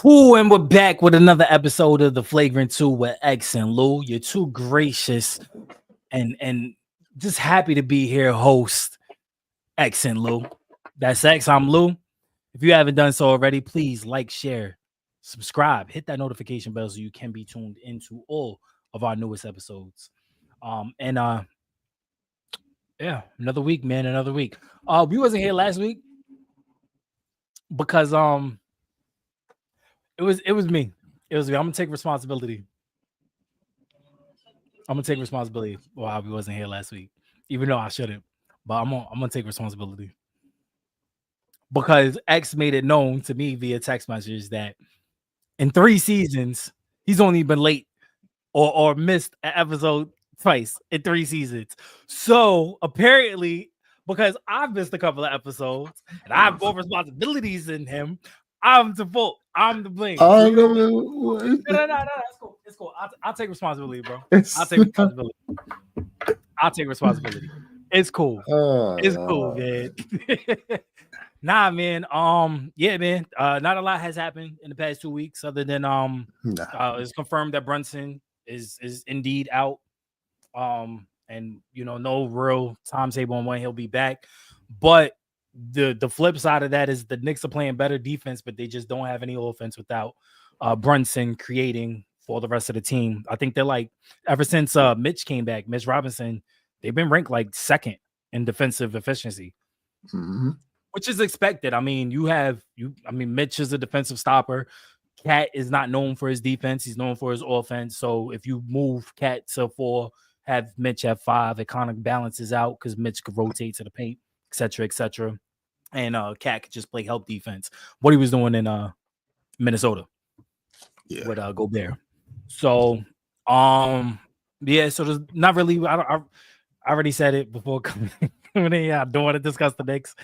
Who and we're back with another episode of the Flagrant 2 with X and Lou. You're too gracious and just happy to be here, host X and Lou. That's X, I'm Lou. If you haven't done so already, please like, share, subscribe, hit that notification bell so you can be tuned into all of our newest episodes. Yeah, another week, man, another week. We wasn't here last week because it was me. It was me. I'm gonna take responsibility. Why we wasn't here last week, even though I shouldn't. But I'm gonna take responsibility because X made it known to me via text message that in 3 seasons he's only been late or missed an episode twice in 3 seasons. So apparently, because I've missed a couple of episodes and I have more responsibilities than him, I'm the fault. I'm the blame. Oh, no, it's cool. It's cool. I'll take responsibility, bro. I'll take responsibility. It's cool. It's cool, man. Nah, man. Yeah, man. Not a lot has happened in the past 2 weeks, other than it's confirmed that Brunson is indeed out. And no real timetable on when he'll be back, but the flip side of that is the Knicks are playing better defense, but they just don't have any offense without Brunson creating for the rest of the team. I think they're like, ever since Mitch came back, Mitch Robinson, they've been ranked like second in defensive efficiency, which is expected. I mean, Mitch is a defensive stopper. Cat is not known for his defense. He's known for his offense. So if you move Cat to 4, have Mitch at 5, it kind of balances out because Mitch could rotate to the paint, etc. And Cat could just play help defense. What he was doing in Minnesota with Gobert. So so there's not really. I already said it before coming in. I don't want to discuss the Knicks.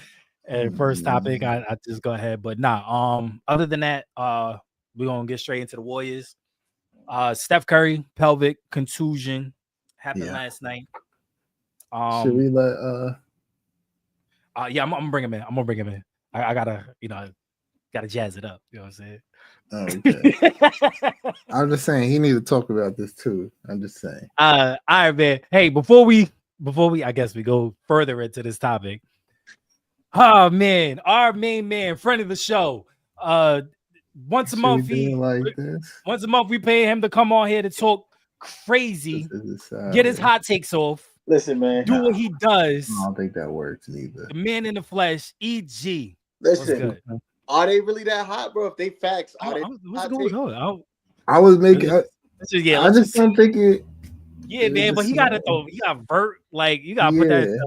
First topic, I just go ahead. But other than that, we're gonna get straight into the Warriors. Steph Curry pelvic contusion happened last night. Should we let yeah, I'm gonna bring him in. I gotta jazz it up. You know what I'm saying? Okay. I'm just saying he need to talk about this too. I'm just saying. All right, man. Hey, before we I guess we go further into this topic. Oh man, our main man, friend of the show. Once a month we pay him to come on here to talk crazy, get his hot takes off. Listen, man. Do what he does. I don't think that works either. The man in the flesh, EG. Listen, are they really that hot, bro? If they facts, are they what's going on? I was making I just don't think it. Yeah, man, but he gotta vert, like you gotta put that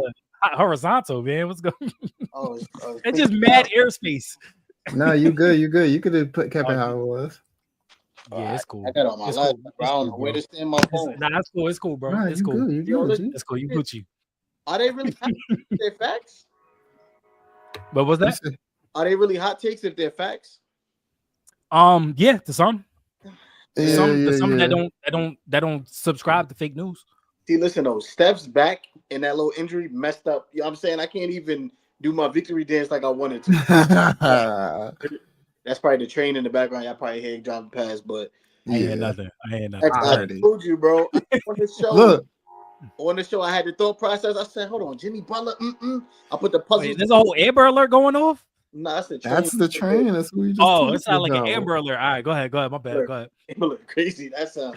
horizontal, man. What's going on? It's just mad airspace. No, you good. You could have kept it how it was. Yeah, it's cool. I got on my life. I don't know where to stand my phone. It's cool. It's cool, bro. Nah, it's cool. It's cool. You Gucci. Are they really hot takes if they're facts? But what's that? Are they really hot takes if they're facts? Yeah, to some. Some that don't subscribe to fake news. See, listen though, Steph's back and that little injury messed up. You know what I'm saying? I can't even do my victory dance like I wanted to. That's probably the train in the background. Y'all probably hear driving past, but I ain't nothing. I told you, bro. On the show, look. On the show, I had the thought process. I said, "Hold on, Jimmy Butler." I put the puzzle. There's a whole Amber Alert going off. No, that's the train. That's the train. That's what we just. It sounds like an Amber Alert. All right, go ahead. My bad. Go ahead. Amber Alert, crazy. That's just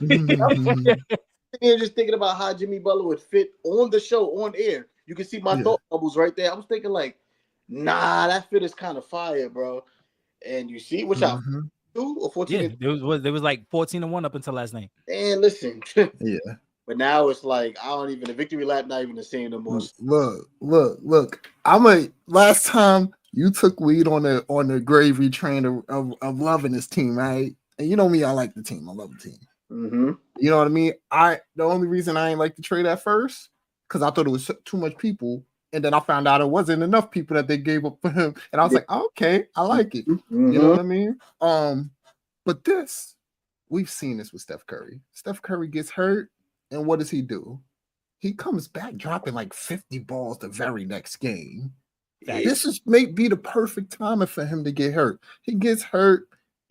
thinking about how Jimmy Butler would fit on the show on air. You can see my thought bubbles right there. I was thinking like, nah, that fit is kind of fire, bro. And you see, which I 2 or 14. Yeah, there was like 14-1 up until last night. And listen, yeah. But now it's like I don't even the victory lap not even the same no more. Look. Last time you took weed on the gravy train of loving this team, right? And you know me, I like the team. I love the team. You know what I mean? The only reason I ain't like the trade at first because I thought it was too much people. And then I found out it wasn't enough people that they gave up for him. And I was like, okay, I like it. You know what I mean? But we've seen this with Steph Curry. Steph Curry gets hurt, and what does he do? He comes back dropping like 50 balls the very next game. This may be the perfect timing for him to get hurt. He gets hurt.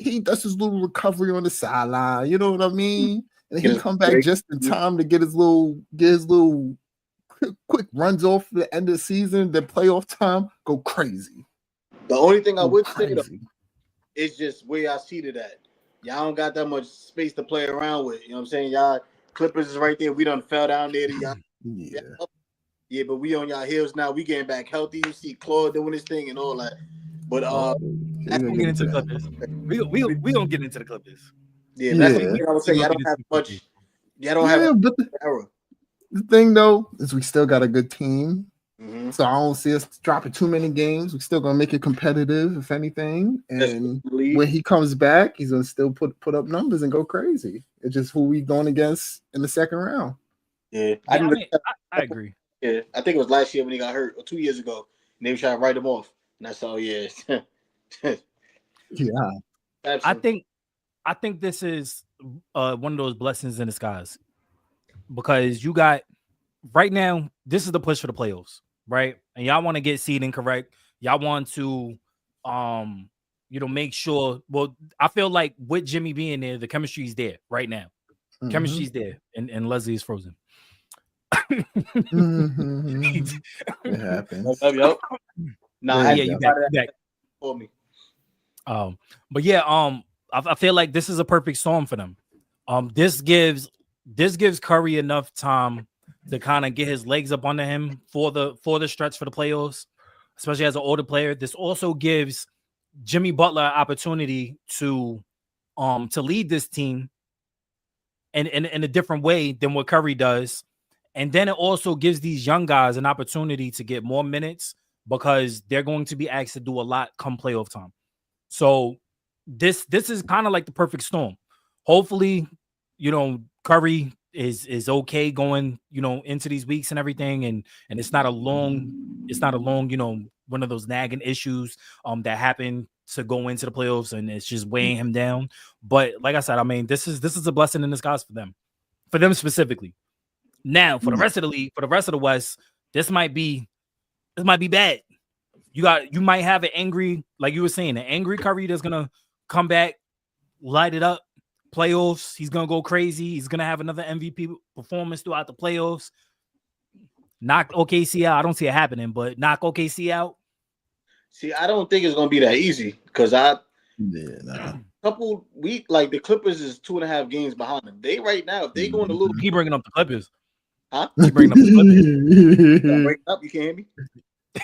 he does his little recovery on the sideline. You know what I mean? And he come back just in time to get his little quick runs off the end of the season. The playoff time go crazy. The only thing I would say though, is just where y'all seated at. Y'all don't got that much space to play around with. You know what I'm saying? Y'all Clippers is right there. We done fell down there to y'all. Yeah, but we on y'all heels now. We getting back healthy. You see Claude doing his thing and all that. But that's gonna get into the Clippers. We gonna get into the Clippers. Yeah, that's the thing I was saying. Y'all don't have much. Y'all don't have but the thing though is we still got a good team. Mm-hmm. So I don't see us dropping too many games. We're still gonna make it competitive, if anything. And when he comes back, he's gonna still put up numbers and go crazy. It's just who we going against in the second round. Yeah, I agree. Yeah, I think it was last year when he got hurt, or 2 years ago, and they were trying to write him off. And that's all. Yeah. Yeah. Absolutely. I think this is one of those blessings in disguise, because you got right now. This is the push for the playoffs. Right, and y'all want to get seeding correct. Y'all want to, make sure. Well, I feel like with Jimmy being there, the chemistry is there right now. Mm-hmm. Chemistry's there, and Leslie is frozen. Mm-hmm. It happens. You back for me. But yeah, I feel like this is a perfect storm for them. This gives Curry enough time to kind of get his legs up under him for the stretch for the playoffs, especially as an older player. This also gives Jimmy Butler an opportunity to lead this team in a different way than what Curry does. And then it also gives these young guys an opportunity to get more minutes, because they're going to be asked to do a lot come playoff time. So this is kind of like the perfect storm. Hopefully, Curry is okay going, into these weeks and everything, and it's not a long, one of those nagging issues that happen to go into the playoffs, and it's just weighing him down. But like I said, I mean, this is a blessing in disguise for them specifically. Now for the rest of the league, for the rest of the West, this might be bad. You might have an angry, like you were saying, an angry Curry that's gonna come back, light it up. Playoffs, he's gonna go crazy. He's gonna have another MVP performance throughout the playoffs. Knock OKC out. I don't see it happening, but knock OKC out. See, I don't think it's gonna be that easy, because couple weeks, like the Clippers is 2.5 games behind them. They right now, if they going a little, keep bringing up the Clippers. Huh? Keep bringing up the Clippers. Break up, you can't hear me.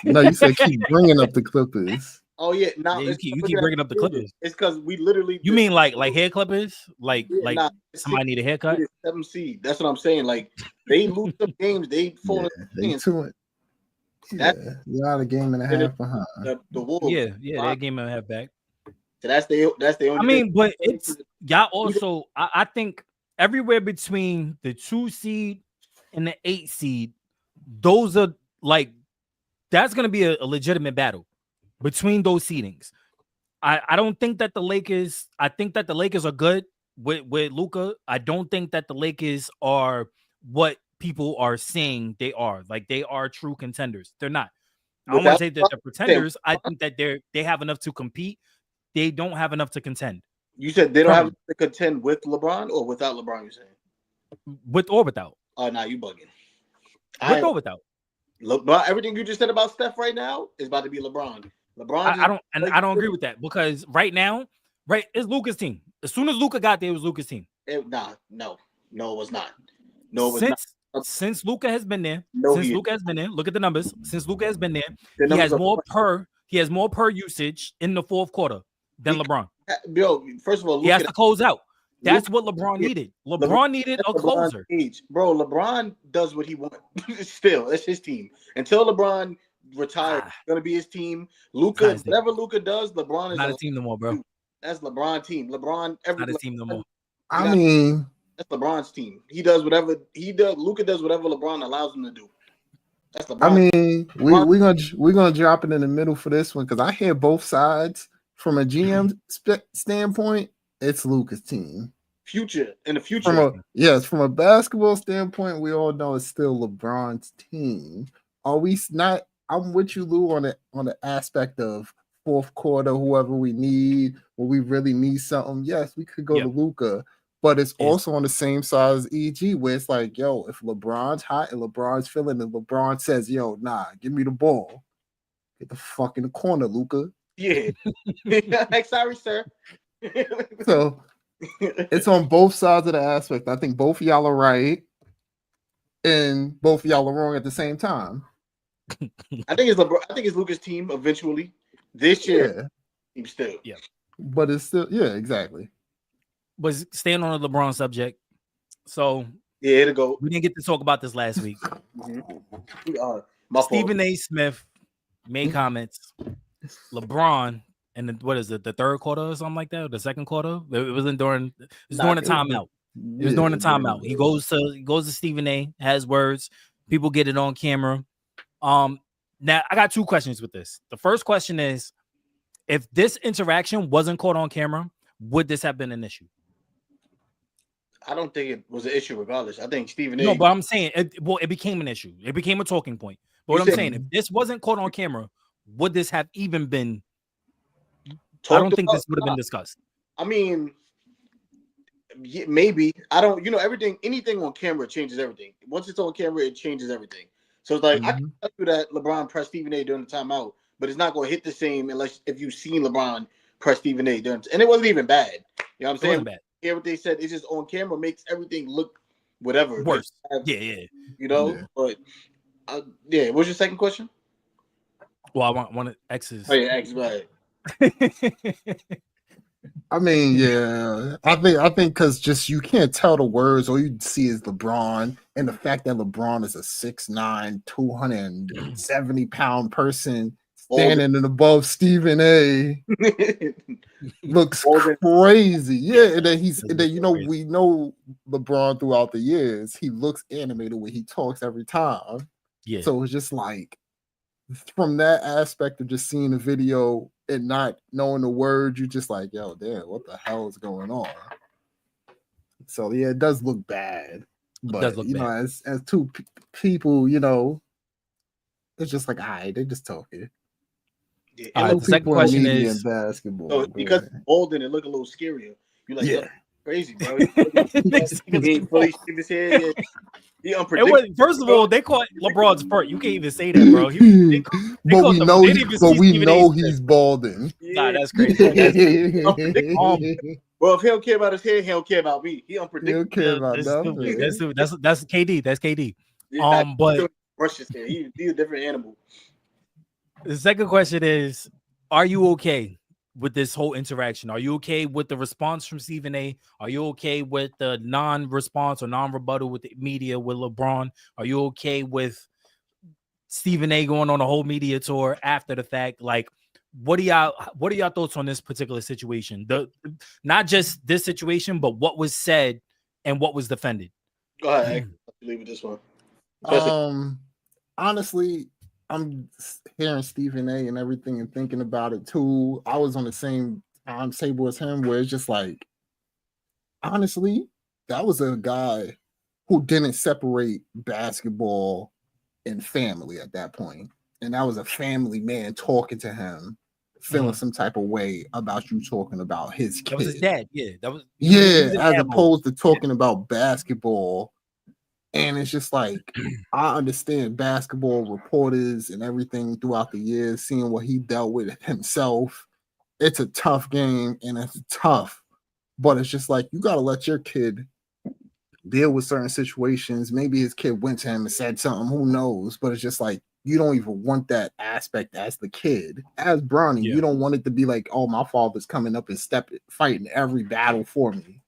No, you said keep bringing up the Clippers. Oh yeah, you keep bringing up the Clippers. It's because we literally. You mean like hair clippers? Like somebody need a haircut? 7 seed. That's what I'm saying. Like they lose some games, they fall. They you're out a game and a half behind. The Wolves. Yeah, they're a game and a half back. So that's the only. I mean, but it's y'all also. I think everywhere between the 2 seed and the 8 seed, those are like that's gonna be a legitimate battle between those seedings. I don't think that the Lakers. I think that the Lakers are good with Luka. I don't think that the Lakers are what people are saying they are. Like they are true contenders. They're not. I don't want to say that they're pretenders. I think that they have enough to compete. They don't have enough to contend. You said they don't have to contend with LeBron or without LeBron, you're saying? With or without. Oh, nah, you bugging. With or without. LeBron, everything you just said about Steph right now is about to be LeBron. I don't agree with that, because right now, it's Luka's team. As soon as Luka got there, it was Luka's team. No, it was not. No, it was not. Since Luka has been there, look at the numbers. Since Luka has been there, he has more per usage in the fourth quarter than LeBron. Yo, first of all, he has to close out. That's what LeBron needed. LeBron needed a closer. Bro, LeBron does what he wants. Still, that's his team. Until LeBron retires, it's gonna be his team. Luka, whatever Luka does, LeBron is not a team no more, bro. That's LeBron team. LeBron, not his team no more. I mean, that's LeBron's team. He does whatever he does. Luka does whatever LeBron allows him to do. That's LeBron. I mean, we're gonna drop it in the middle for this one, because I hear both sides. From a GM standpoint, it's Luka's team. In the future. From a basketball standpoint, we all know it's still LeBron's team. Are we not? I'm with you, Lou, on the aspect of fourth quarter, whoever we need, when we really need something, yes, we could go to Luka. But it's also on the same side as EG, where it's like, yo, if LeBron's hot and LeBron's feeling, and LeBron says, yo, nah, give me the ball. Get the fuck in the corner, Luka. Yeah. Sorry, sir. So it's on both sides of the aspect. I think both of y'all are right, and both of y'all are wrong at the same time. I think it's Luka's team eventually. This year, team still. Yeah. But it's still, exactly. But staying on the LeBron subject, so it'll go. We didn't get to talk about this last week. Stephen A. Smith made comments. LeBron, and what is it, the third quarter or something like that, or the second quarter? It wasn't during. During the timeout. It was during the timeout. He goes to Stephen A. Has words. People get it on camera. Now I got two questions with this. The first question is, if this interaction wasn't caught on camera, would this have been an issue? I don't think it was an issue regardless. I think Stephen A. No, but I'm saying it became an issue. It became a talking point. But what I'm saying, if this wasn't caught on camera, would this have even been? I don't think this would have been discussed. I mean, maybe. I don't. Anything on camera changes everything. Once it's on camera, it changes everything. So it's like I can tell you that LeBron pressed Stephen A. during the timeout, but it's not going to hit the same unless if you've seen LeBron press Stephen A. during. And it wasn't even bad. You know what I'm saying? It wasn't bad. Hear what they said. It's just on camera makes everything look whatever worse. But what's your second question? Well, I want X's. Oh yeah, X, right. I mean, I think because just you can't tell the words, all you see is LeBron, and the fact that LeBron is a 6'9", 270-pound person standing above Stephen A. looks crazy. Yeah, and then we know LeBron throughout the years. He looks animated when he talks every time. Yeah. So it's just like from that aspect of just seeing the video and not knowing the words, you're just like, yo, damn, what the hell is going on? So yeah, it does look bad. But it does look bad. As two people, it's just like, all right, they're just talking. Yeah, the second question is basketball. So because it's bold and it look a little scarier. You're like, crazy, bro. He ain't fully shave his head. He unpredictable. First of all, they caught LeBron's part. You can't even say that, bro. But we know he's balding. Nah, that's crazy. Well, if he don't care about his hair, he don't care about me. He unpredictable. He don't care about nothing. That's KD. That's KD. But brush his hair. He's a different animal. The second question is, are you okay with this whole interaction? Are you okay with the response from Stephen A? Are you okay with the non-response or non-rebuttal with the media with LeBron? Are you okay with Stephen A going on a whole media tour after the fact? Like, what are y'all thoughts on this particular situation? Not just this situation, but what was said and what was defended. Go ahead. Leave with this one. Honestly, I'm hearing Stephen A and everything and thinking about it too. I was on the same table as him, where it's just like, honestly, that was a guy who didn't separate basketball and family at that point. And that was a family man talking to him, feeling some type of way about you talking about his kid. That was his dad. Yeah. As opposed to talking about basketball. And it's just like, I understand basketball reporters and everything throughout the years, seeing what he dealt with himself. It's a tough game and it's tough, but it's just like, you got to let your kid deal with certain situations. Maybe his kid went to him and said something, who knows? But it's just like, you don't even want that aspect as the kid. As Bronny, you don't want it to be like, oh, my father's coming up and fighting every battle for me.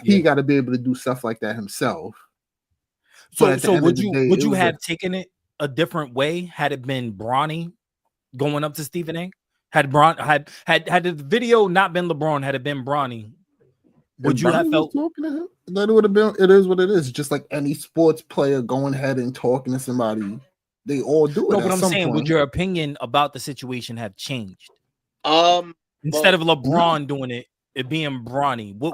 He got to be able to do stuff like that himself. So would you have taken it a different way had it been Bronny going up to Stephen A? Had the video not been LeBron, had it been Bronny, would you have felt talking to him? That it would have been. It is what it is. Just like any sports player going ahead and talking to somebody, they all do it. No, but I'm saying, would your opinion about the situation have changed? Instead of LeBron doing it, it being Bronny? What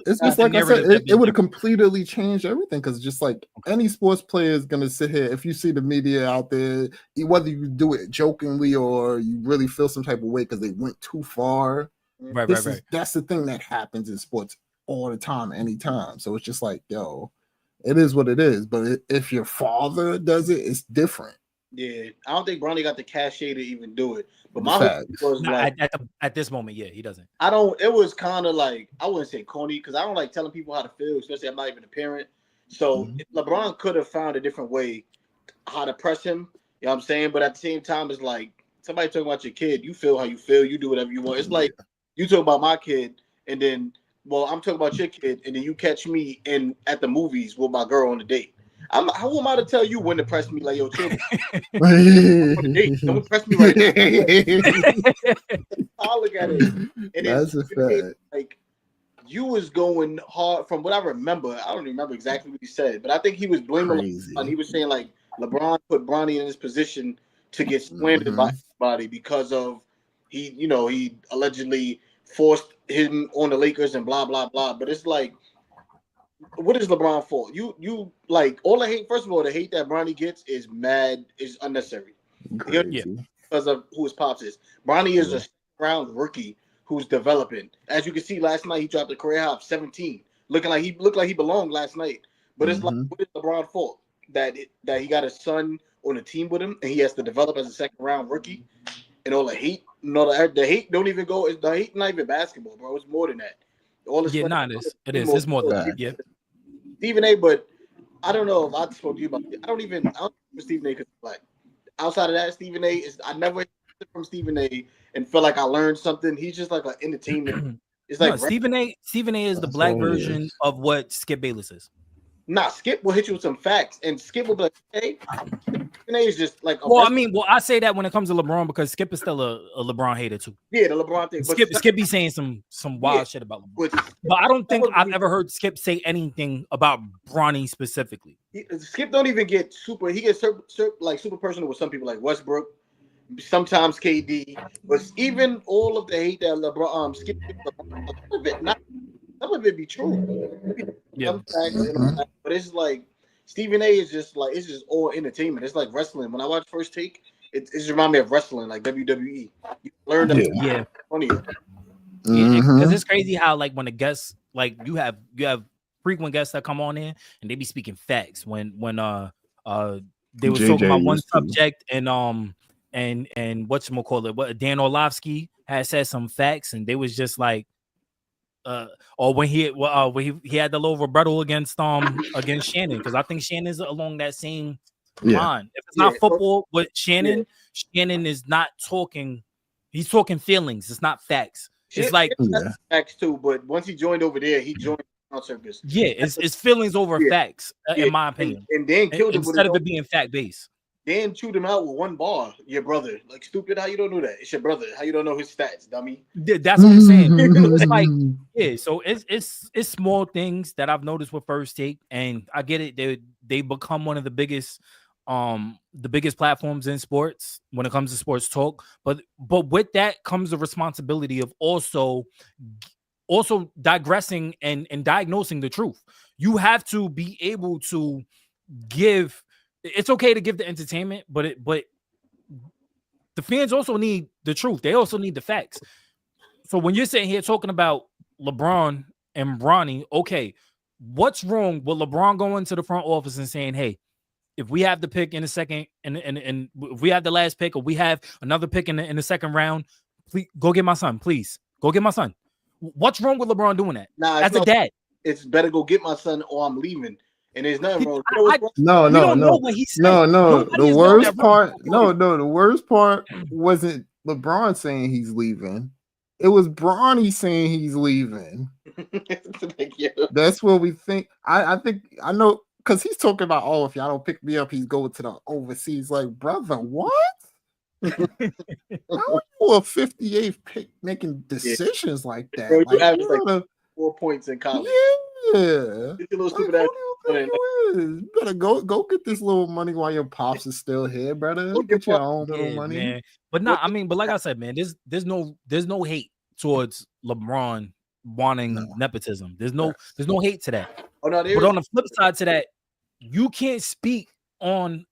it's just like I said, it would have completely changed everything because just like any sports player is gonna sit here. If you see the media out there, whether you do it jokingly or you really feel some type of way because they went too far, right. That's the thing that happens in sports all the time, anytime. So it's just like, yo, it is what it is. But if your father does it, it's different. Yeah, I don't think Bronny got the cachet to even do it. But my hope was like at this moment, yeah, he doesn't. I don't. It was kind of like I wouldn't say corny because I don't like telling people how to feel, especially I'm not even a parent. So LeBron could have found a different way how to press him. You know what I'm saying? But at the same time, it's like somebody talking about your kid. You feel how you feel. You do whatever you want. It's like you talk about my kid, and then I'm talking about your kid, and then you catch me at the movies with my girl on a date. How am I to tell you when to press me? Like, yo, chill. Don't press me right now. I'll look at it. And that's a fact. Like, you was going hard from what I remember. I don't even remember exactly what he said, but I think he was blaming LeBron. He was saying, like, LeBron put Bronny in this position to get slandered by everybody because of he allegedly forced him on the Lakers and blah, blah, blah. But it's like, what is LeBron for? You like all the hate. First of all, the hate that Bronny gets is unnecessary. Because of who his pops is. Bronny is a round rookie who's developing. As you can see, last night he dropped a career high of 17, looking like he belonged last night. But it's like, what is LeBron for? That he got a son on a team with him and he has to develop as a second round rookie. And all the hate, the hate don't even go. The hate not even basketball, bro. It's more than that. All this it is. It's more than that. Yeah. Stephen A. But I don't know if I spoke to you about it. I don't even Stephen A. because like outside of that, Stephen A. I never heard from Stephen A. and felt like I learned something. He's just like an entertainment. It's like Stephen A. is the black version of what Skip Bayless is. Nah, Skip will hit you with some facts, and Skip will be like, "Hey, Stephen A. is just like." I say that when it comes to LeBron because Skip is still a LeBron hater too. Yeah, the LeBron thing. But Skip be saying some wild shit about LeBron. But I don't think I've ever heard Skip say anything about Bronny specifically. Skip don't even get super. He gets super personal with some people like Westbrook, sometimes KD. But even all of the hate that LeBron Skip, some of it be true. Yeah. But it's like Stephen A. is just like it's just all entertainment. It's like wrestling. When I watch First Take, it just reminds me of wrestling, like WWE. You learn funny. Because it's crazy how like when the guests like you have frequent guests that come on in and they be speaking facts when they were talking about one subject and whatchamacallit, what Dan Orlovsky had said some facts and they was just like or when he had the little rebuttal against Shannon because I think Shannon's along that same line. If it's not football with Shannon, Shannon is not talking. He's talking feelings. It's not facts. It's like facts too. But once he joined over there, he joined circus. Yeah, it's feelings over facts, in my opinion. And Dan killed him instead of it being fact based. Dan chewed him out with one bar. Your brother, like stupid. How you don't know that? It's your brother. How you don't know his stats, dummy? That's what I'm saying. It's like so it's small things that I've noticed with First Take, and I get it. They become one of the biggest platforms in sports when it comes to sports talk. But with that comes the responsibility of also digressing and diagnosing the truth. You have to be able to give. It's okay to give the entertainment, but the fans also need the truth. They also need the facts. So when you're sitting here talking about LeBron and Bronny, okay, what's wrong with LeBron going to the front office and saying, "Hey, if we have the pick in the second, and if we have the last pick, or we have another pick in the second round, please go get my son. Please go get my son." What's wrong with LeBron doing that? As a dad, it's better go get my son, or I'm leaving. And there's nothing wrong. No. The worst part wasn't LeBron saying he's leaving. It was Bronny saying he's leaving. That's what we think. I think I know because he's talking about, oh, if y'all don't pick me up, he's going to the overseas. Like, brother, what? How are you a 58th pick making decisions like that? Bro, you averaged like 4 points in college. Yeah. Better go get this little money while your pops is still here, brother. Get your own little money. Man. But like I said, man, there's no hate towards LeBron wanting nepotism. There's no hate to that. Oh no, but on the flip side to that, you can't speak on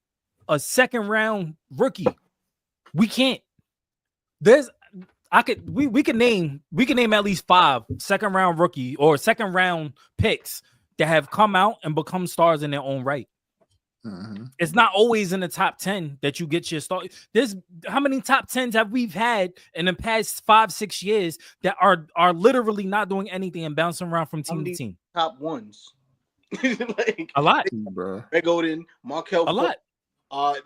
a second round rookie. We can't. We can name at least 5 second round rookie or second round picks that have come out and become stars in their own right. Mm-hmm. It's not always in the top 10 that you get your start. There's how many top 10s have we've had in the past 5-6 years that are literally not doing anything and bouncing around from team to team. Top ones, like a lot, bro. Greg Oden, Markel, a lot.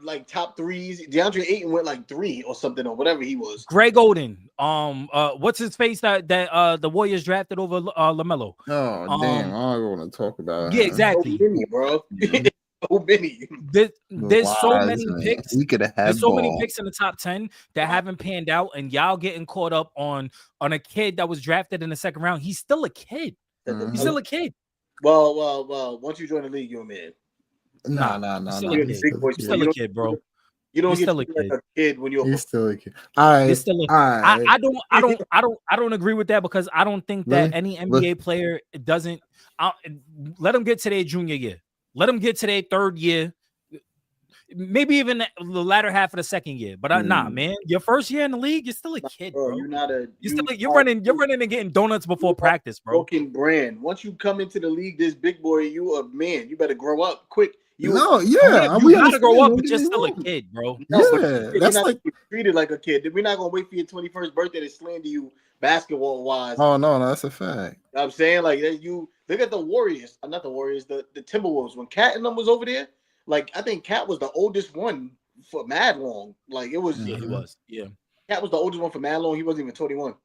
Like top 3s. DeAndre Ayton went like 3 or something or whatever he was. Greg Oden, what's his face that the Warriors drafted over LaMelo? Oh damn, I don't want to talk about. Yeah, exactly, so many, bro. So many. There's so many picks. We could have had. There's so many picks in the top 10 that haven't panned out, and y'all getting caught up on a kid that was drafted in the second round. He's still a kid. Mm-hmm. He's still a kid. Well. Once you join the league, you're a man. No. Still a kid, bro. You don't get like a kid when you're. He's still a kid. All right. I don't agree with that because I don't think that any NBA player doesn't. Let them get to their junior year. Let them get to their third year, maybe even the latter half of the second year. But nah, man, your first year in the league, you're still a kid, bro. You're running and getting donuts before practice, bro. Broken brand. Once you come into the league, this big boy, you a man. You better grow up quick. You gotta grow up, but you're still a kid, bro. That's like treated like a kid. We're not gonna wait for your 21st birthday to slander you basketball wise. Oh no, that's a fact. You know I'm saying, like, you look at the Warriors, not the Warriors, the Timberwolves. When Cat and them was over there, like, I think Cat was the oldest one for mad long. Like, it was. Yeah, he was. Yeah, Cat was the oldest one for mad long. He wasn't even 21.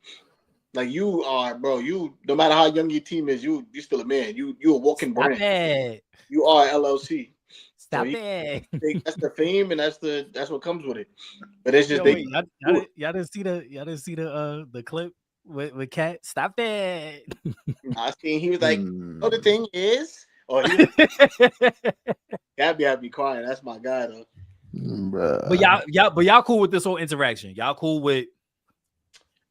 Like, you are, bro. You, no matter how young your team is, you still a man. You a walking brand. It. You are LLC. Stop it. That's the fame, and that's what comes with it. But it's just y'all didn't see the clip with Cat. Stop it. I seen he was like, "Oh, the thing is," or Gabby, be quiet. That's my guy though. But y'all cool with this whole interaction? Y'all cool with?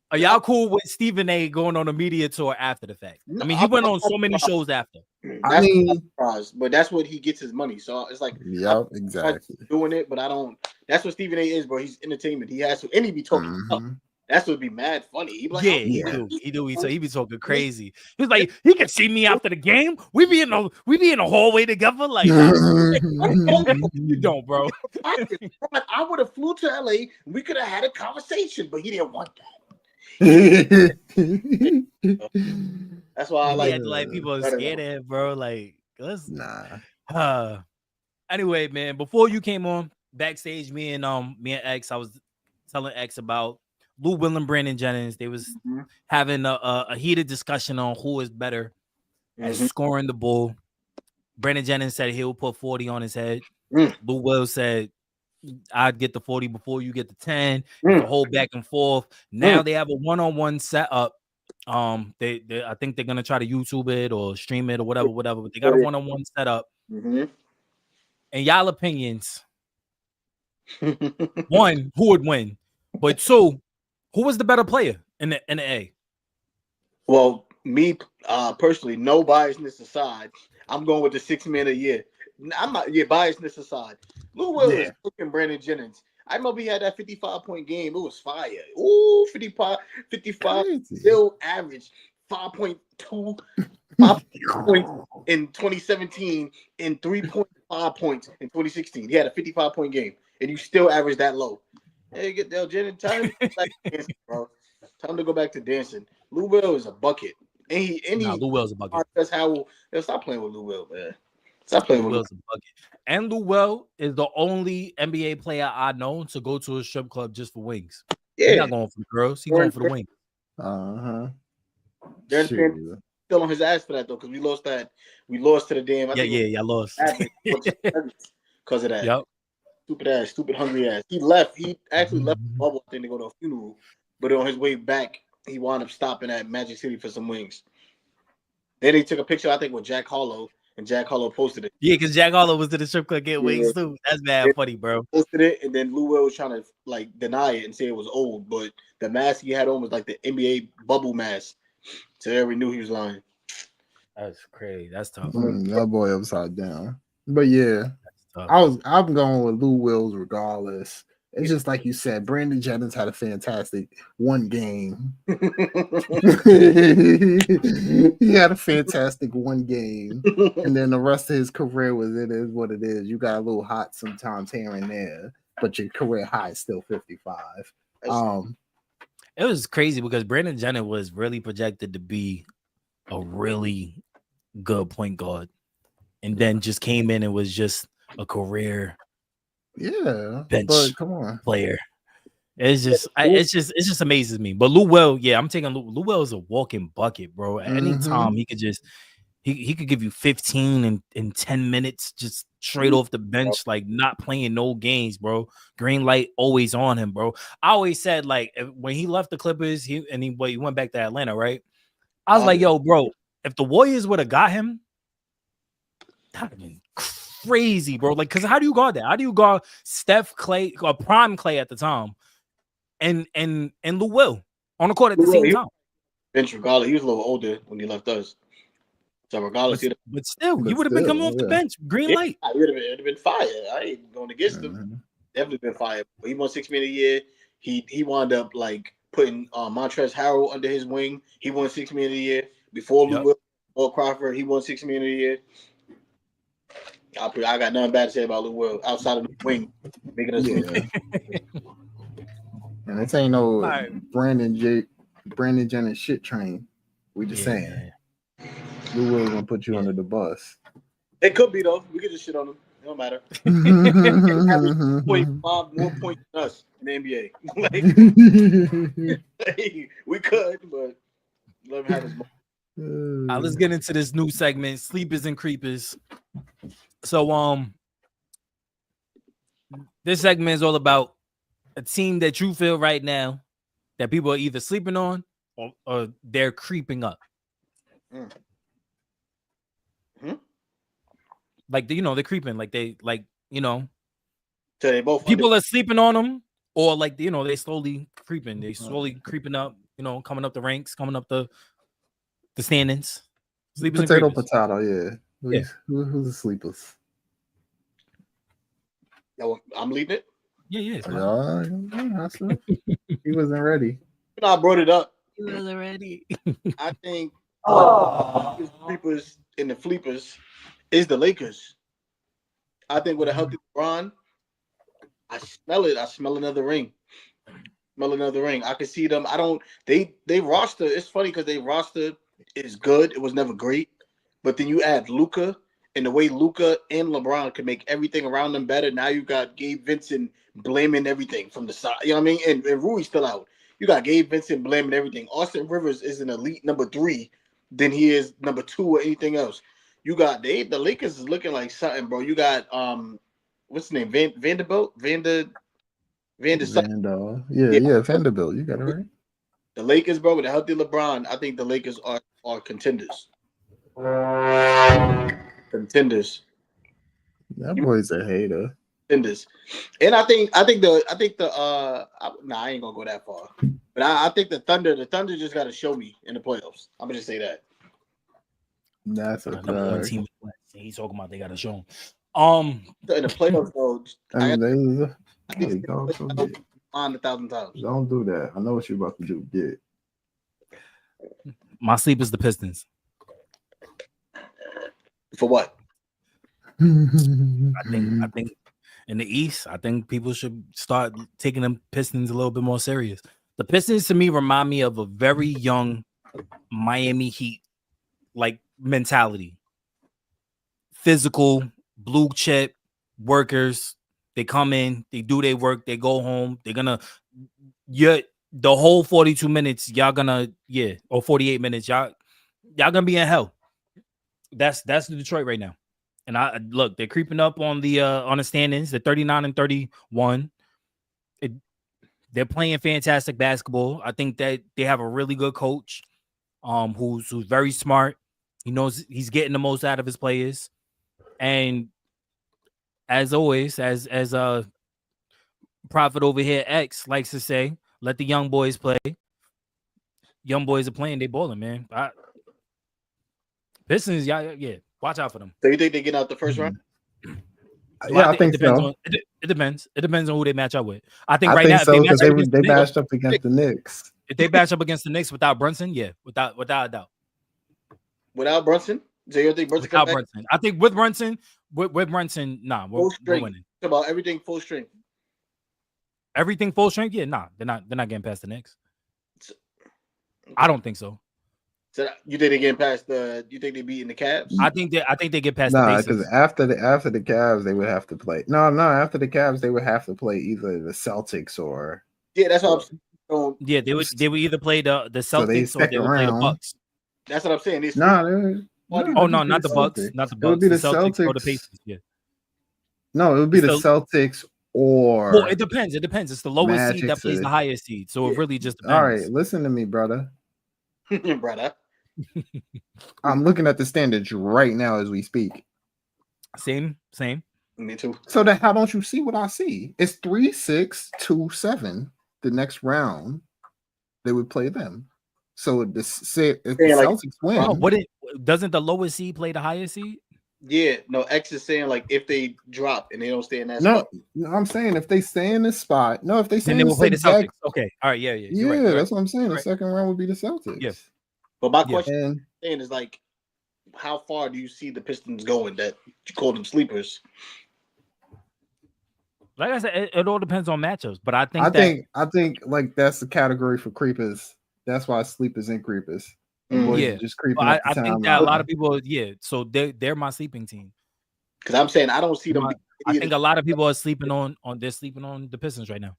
Are y'all cool with Stephen A going on a media tour after the fact? I mean, he went on so many shows after. But that's what he gets his money. So it's like, yeah, exactly doing it. But I don't. That's what Stephen A is, bro. He's entertainment. He has to, and he be talking. That's what would be mad funny. He be like, he do. So he be talking crazy. He's like, he can see me after the game. We be in the hallway together. Like, you don't, bro. I would have flew to LA. We could have had a conversation, but he didn't want that. That's why I like people are scared of it, bro. Like, let's anyway, man, before you came on backstage, me and X, I was telling X about Lou Will and Brandon Jennings. They was having a heated discussion on who is better at scoring the ball. Brandon Jennings said he'll put 40 on his head. Lou Will said, I'd get the 40 before you get the 10. The whole back and forth. Now they have a one-on-one setup. They I think they're gonna try to YouTube it or stream it or whatever. But they got a one-on-one setup. And y'all opinions. 1, who would win? But 2, who was the better player in the A? Well, me personally, no biasness aside, I'm going with the 6 man a year. I'm not biasness aside. Lou Will is looking Brandon Jennings. I remember he had that 55-point game. It was fire. Ooh, 55 still average 5.2 points in 2017 and 3.5 points in 2016. He had a 55-point game, and you still average that low. Hey, get Del Jennings, time to go back to dancing, bro. Time to go back to dancing. Lou Will is a bucket. Lou Will's a bucket. Stop playing with Lou Will, man. Stop playing with Lou Will. And Lou Will is the only NBA player I know to go to a strip club just for wings. Yeah. He's not going for the girls. He's going for the wings. Still on his ass for that, though, because we lost to the damn. I lost. Because of that. Yep. Stupid hungry ass. He left. He actually left the bubble, I think, to go to a funeral. But on his way back, he wound up stopping at Magic City for some wings. Then he took a picture, I think, with Jack Harlow, and Jack Harlow posted it. Yeah, because Jack Harlow was to the strip club getting wings too. That's mad funny, bro. Posted it, and then Lou Will was trying to deny it and say it was old, but the mask he had on was like the NBA bubble mask Till we knew he was lying. That's crazy. That's tough. That boy upside down. But yeah, I'm going with Lou Wills regardless. It's just like you said, Brandon Jennings had a fantastic one game. He had a fantastic one game. And then the rest of his career it is what it is. You got a little hot sometimes here and there, but your career high is still 55. It was crazy because Brandon Jennings was really projected to be a really good point guard. And then just came in and was just a career bench but come on. player. It just amazes me. But Lou Will, I'm taking Lou Will is a walking bucket, bro. At any time he could just he could give you 15 in 10 minutes just straight off the bench, like not playing no games, bro. Green light always on him, bro. I always said, like, when he left the Clippers, he went back to Atlanta, right? I was like, yo, bro, if the Warriors would have got him, that'd have been crazy, bro. Like, because how do you guard that? How do you guard Steph, Clay, or prime Clay at the time, and Lou Will on the court at the same time? Bench regardless, he was a little older when he left us. So regardless, but still, you would have been coming off the bench, green light. It would have been fire. I ain't going against him. Definitely been fire. But he won $6 million a year. He wound up like putting Montrezl Harrell under his wing. He won $6 million a year before Lou Will or Crawford. He won $6 million a year. I got nothing bad to say about Lou Will outside of the wing, making us win. And this ain't no Brandon Jennings shit train. We just saying. Lou Will gonna put you under the bus. It could be though. We could just shit on him. It don't matter. More points than us in the NBA. We could, but let him have his moment. Let's get into this new segment, Sleepers and Creepers. So this segment is all about a team that you feel right now that people are either sleeping on or they're creeping up. Like, they're creeping, like they so they both people are sleeping on them, or like they slowly creeping. They slowly creeping up, coming up the ranks, coming up the standings. Sleepers potato, and yeah. Who's the sleepers? I'm leading it. Yeah. He wasn't ready. I brought it up. He wasn't ready. I think the creepers and the fleepers is the Lakers. I think with a healthy LeBron, I smell it. I smell another ring. I can see them. They roster. It's funny because they roster is good. It was never great. But then you add Luka, and the way Luka and LeBron can make everything around them better. Now you got Gabe Vincent blaming everything from the side. You know what I mean? And Rui's still out. You got Gabe Vincent blaming everything. Austin Rivers is an elite number 3 than he is number 2 or anything else. You got the Lakers is looking like something, bro. You got what's his name? Vanderbilt? Vanderbilt. Yeah, Vanderbilt. You got it right. The Lakers, bro, with a healthy LeBron, I think the Lakers are contenders. That boy's a hater. Contenders. And I think I ain't gonna go that far. But I think the Thunder just gotta show me in the playoffs. I'm gonna just say that. That's a number one team. He's talking about they gotta show him. In the playoffs, though, I think on 1,000 times. Don't do that. I know what you're about to do. Get my sleep is the Pistons. For what? I think in the East, I think people should start taking them Pistons a little bit more serious. The Pistons to me remind me of a very young Miami Heat like mentality. Physical, blue chip workers. They come in, they do their work, they go home. They're gonna the whole 42 minutes, y'all gonna or 48 minutes, y'all gonna be in hell. That's the Detroit right now. And I look, they're creeping up on the standings. They're 39 and 31. They're playing fantastic basketball. I think that they have a really good coach, who's very smart. He knows he's getting the most out of his players. And as always, as Prophet over here X likes to say, let the young boys play. young boys are playing, they balling, man. Pistons, yeah. Watch out for them. So you think they get out the first round? Yeah, I think so. It depends. It depends on who they match up with. I think now, so because they matched up against the Knicks. If they match up against the Knicks without Brunson, yeah, without a doubt. Without Brunson, so you think Brunson? Without Brunson, I think with Brunson, nah, we're winning. About everything full strength. Everything full strength, yeah, nah, they're not getting past the Knicks. I don't think so. So you think they get past you think they beating the Cavs? I think they get past the Pacers. Because after the Cavs, they would have to play. No, after the Cavs, they would have to play either the Celtics or. Yeah, that's what I'm saying. Yeah, they would either play the Celtics or they would play the Bucks. That's what I'm saying. Not the Bucks. Not the Bucks. It would be the Celtics or the Pacers. Yeah. No, it would be the Celtics or. Well, it depends. It's the lowest seed that plays the highest seed. So it really just depends. All right, listen to me, brother. Brother. I'm looking at the standings right now as we speak. Same. Me too. So then how don't you see what I see? It's 3-6-2-7. The next round, they would play them. So if the Celtics win. Doesn't the lowest seed play the highest seed? Yeah, no, X is saying like if they drop and they don't stay in that spot. No, I'm saying if they stay in this spot. No, if they stay then they will play the Celtics. Okay. All right, yeah. Yeah, right. That's what I'm saying. The second round would be the Celtics. Yes. But my question is like, how far do you see the Pistons going that you call them sleepers? Like I said, it all depends on matchups. But I think like that's the category for creepers. That's why sleepers and creepers. Yeah, just creeping. I think that a lot of people, so they're my sleeping team. Because I'm saying I don't see them. I think a lot of people are sleeping on the Pistons right now.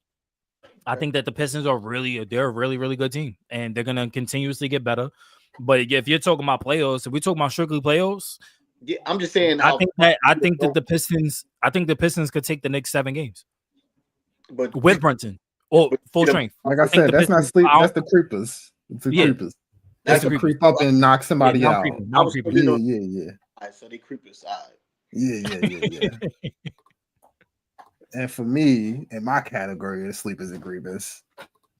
I think that the Pistons they're a really, really good team, and they're gonna continuously get better. But if you're talking about playoffs, if we're talking about strictly playoffs, yeah, I'm just saying. I think that the Pistons could take the next 7 games, but with Brunson or full strength. Like I said, that's not sleep. That's the creepers. It's the creepers. That's to creep up and knock somebody out. Yeah. All right, so they creepers. All right. Yeah. And for me, in my category of sleepers and creepers,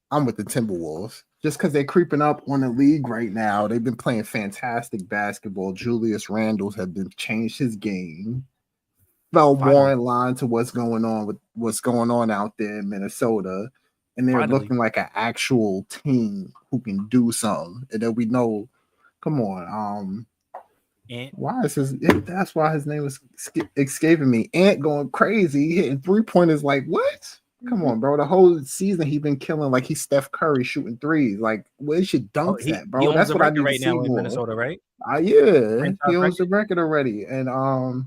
I'm with the Timberwolves. Just because they're creeping up on the league right now. They've been playing fantastic basketball. Julius Randle has been changed his game. Fell more in line to what's going on out there in Minnesota. And they're looking like an actual team who can do something. And then we know, come on, why is that's why his name was escaping me. Ant going crazy, hitting 3-pointers like what? Come on, bro. The whole season he's been killing like he's Steph Curry shooting threes. Like, where's your dunks at, bro? That's what I need right to see now in Minnesota, right? Yeah, he owns the record already. And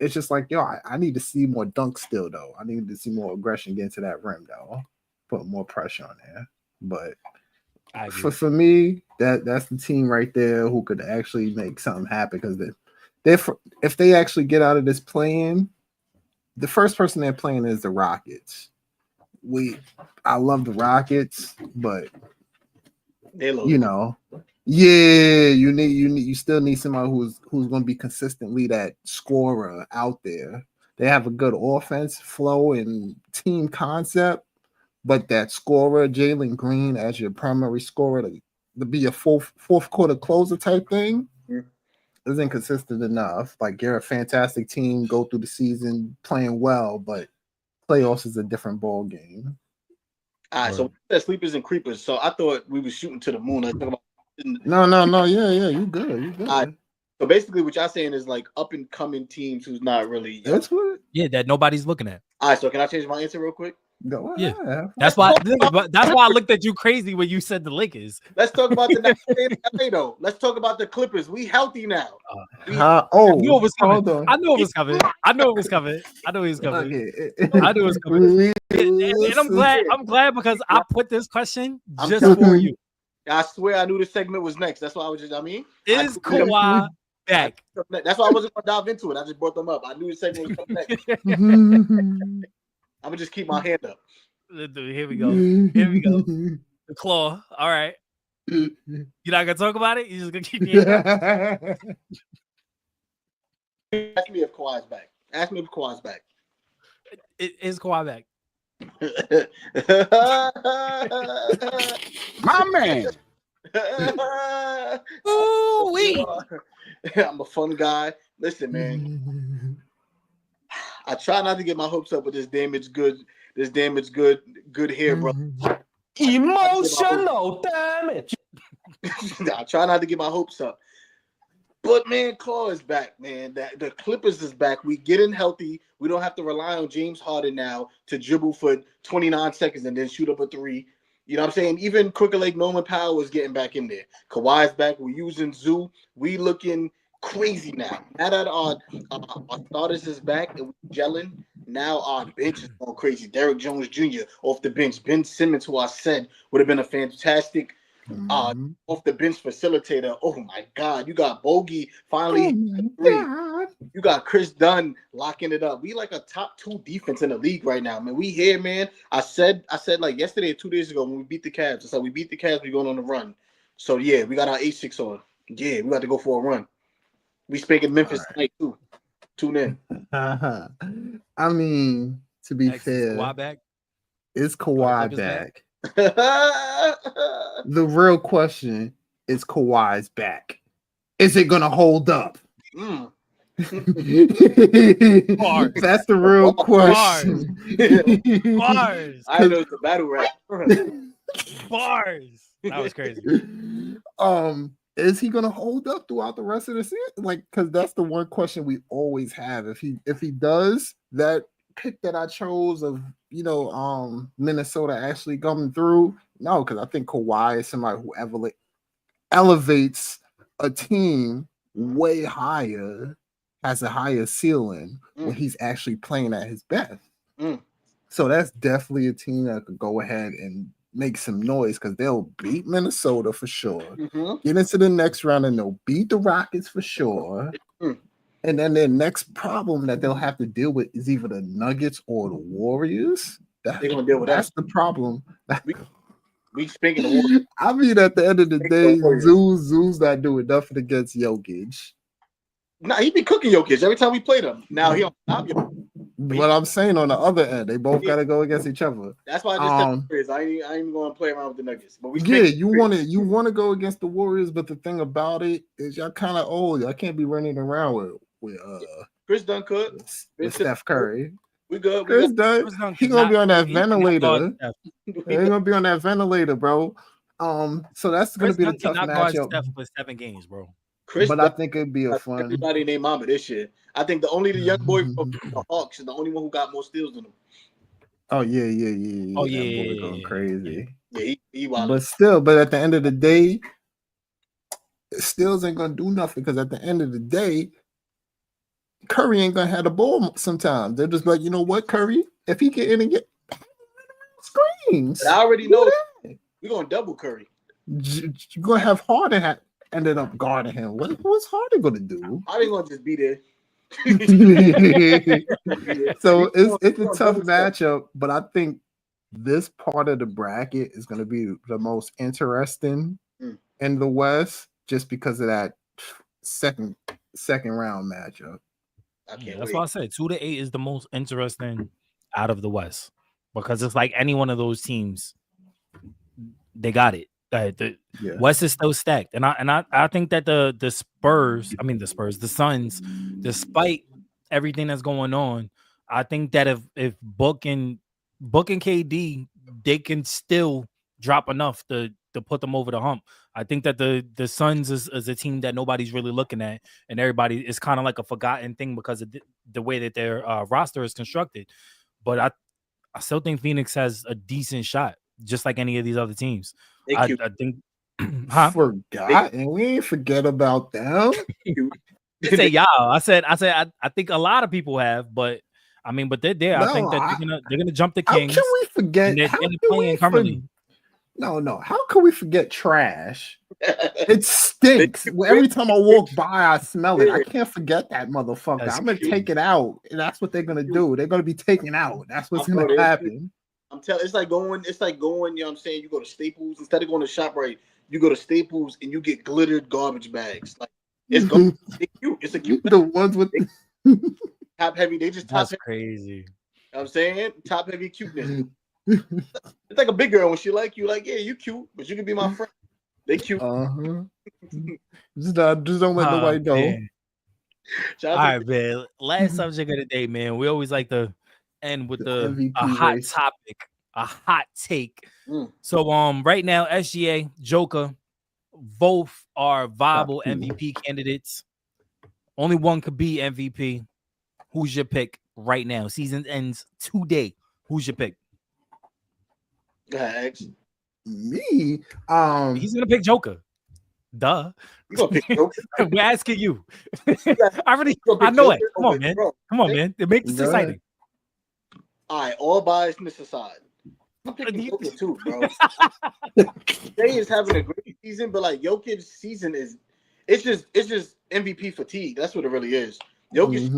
it's just like, yo, I need to see more dunks still, though. I need to see more aggression get to that rim, though. Put more pressure on there. But for me, that's the team right there who could actually make something happen because if they actually get out of this play-in, the first person they're playing is the Rockets. I love the Rockets, but you still need somebody who's going to be consistently that scorer out there. They have a good offense flow and team concept. But that scorer, Jalen Green, as your primary scorer to be a fourth quarter closer type thing, isn't consistent enough. Like, you're a fantastic team, go through the season playing well, but playoffs is a different ball game. All right, so that's sleepers and creepers. So I thought we were shooting to the moon. No. Yeah, you good. All right. So basically, what y'all saying is like up and coming teams who's not really. That's what. Yeah, that nobody's looking at. All right, so can I change my answer real quick? Yeah, that's why I looked at you crazy when you said the Lakers. Let's talk about the next day, though. Let's talk about the Clippers. We healthy now. I knew it was coming. I knew it was coming. And I'm glad because I put this question just for you. I swear I knew the segment was next. That's why I was just. Is Kawhi back? That's why I wasn't gonna dive into it. I just brought them up. I knew the segment was coming next. I'm gonna just keep my hand up. Here we go. The claw. All right. You're not gonna talk about it? You're just gonna keep your hand up? Ask me if Kawhi's back. Is Kawhi back? My man. Ooh, wee. I'm a fun guy. Listen, man. I try not to get my hopes up with this damaged good hair, bro. Emotional damage. I try not to get my hopes up. But man, Claw is back, man. The Clippers is back. We getting healthy. We don't have to rely on James Harden now to dribble for 29 seconds and then shoot up a three. You know what I'm saying? Even Crooked Leg Norman Powell is getting back in there. Kawhi's back. We're using Zoo. We looking crazy now. Now that our starters is back and we're gelling, now our bench is going crazy. Derrick Jones Jr. off the bench. Ben Simmons, who I said would have been a fantastic off the bench facilitator. Oh my God, you got Bogey finally. You got Chris Dunn locking it up. We like a top 2 defense in the league right now, man. We here, man. I said like yesterday or 2 days ago when we beat the Cavs. I said we beat the Cavs, we going on a run. So yeah, we got our 8-6 on. Yeah, we got to go for a run. We spanking Memphis tonight too. Tune in. I mean, to be fair, Kawhi back? Is Kawhi back? The real question is Kawhi's back. Is it gonna hold up? That's the real question. Bars. I know it's a battle rap. Bars. That was crazy. Is he gonna hold up throughout the rest of the season? Like, because that's the one question we always have. If he does, that pick that I chose of Minnesota actually coming through, no, because I think Kawhi is somebody who elevates a team way higher, has a higher ceiling when he's actually playing at his best. So that's definitely a team that could go ahead and make some noise because they'll beat Minnesota for sure. Get into the next round and they'll beat the Rockets for sure. And then their next problem that they'll have to deal with is either the Nuggets or the Warriors. They're gonna deal with that's the problem. We speaking of Warriors. I mean, at the end of the day, Zoo's not doing nothing against Jokic. Nah, he be cooking Jokic every time we play them. Now he don't stop Jokic. But I'm saying on the other end, they both gotta go against each other. That's why I just said Warriors. I ain't going to play around with the Nuggets. But you want to go against the Warriors, but the thing about it is y'all kind of old. Y'all can't be running around with Chris Dunn could with Steph Curry. We good. Chris Dunn, he gonna be on that ventilator. He's gonna be on that ventilator, bro. So that's gonna be the tough matchup. Steph for 7 games, bro. But I think it'd be a fun. Everybody named Mama this year. I think the young boy from the Hawks is the only one who got more steals than him. Oh yeah. Oh that yeah, boy going crazy. Yeah, he wild. But at the end of the day, steals ain't gonna do nothing because at the end of the day, Curry ain't gonna have the ball sometimes. They're just like, you know what, Curry, if he get in and get screens. I already know we're gonna double Curry. You're gonna have Harden ended up guarding him. What's Harden gonna do? Harden gonna just be there. So it's a tough matchup, but I think this part of the bracket is going to be the most interesting in the West, just because of that second round matchup. That's why I said 2 to 8 is the most interesting out of the West, because it's like any one of those teams, they got it. The West is still stacked, and I think that the Suns, despite everything that's going on, I think that if Book and KD, they can still drop enough to put them over the hump. I think that the Suns is a team that nobody's really looking at, and everybody is kind of like a forgotten thing because of the way that their roster is constructed. But I still think Phoenix has a decent shot, just like any of these other teams. I think forgotten. We ain't forget about them. I say y'all. I said I think a lot of people have, but I mean, but they're there. I think that they're gonna jump the Kings. How can we forget? No. How can we forget trash? It stinks. Every time I walk by, I smell it. I can't forget that motherfucker. I'm gonna take it out, and that's what they're gonna do. They're gonna be taken out. That's what's gonna happen. I'm telling. It's like going. You know what I'm saying? You go to Staples instead of going to ShopRite. You go to Staples and you get glittered garbage bags. Like it's cute. It's a cute. The ones with top heavy. They just top. That's crazy. You know what I'm saying top heavy cuteness. It's like a big girl when she like you. Like yeah, you cute, but you can be my friend. They cute. Just don't let nobody know. All right, man. Last subject of the day, man. We always like to end with a hot topic, a hot take. So right now, SGA, Joker, both are viable MVP candidates. Only one could be MVP. Who's your pick right now? Season ends today. Who's your pick? Go ahead, X. Me. He's gonna pick Joker. Duh. You gonna pick Joker? We're asking you. I know it. Come on, man. Come on, man. It makes this exciting. All right, all biasness aside, I'm picking Joker too, bro. Jay is having a great season, but like Jokic's season it's just MVP fatigue. That's what it really is. Jokic is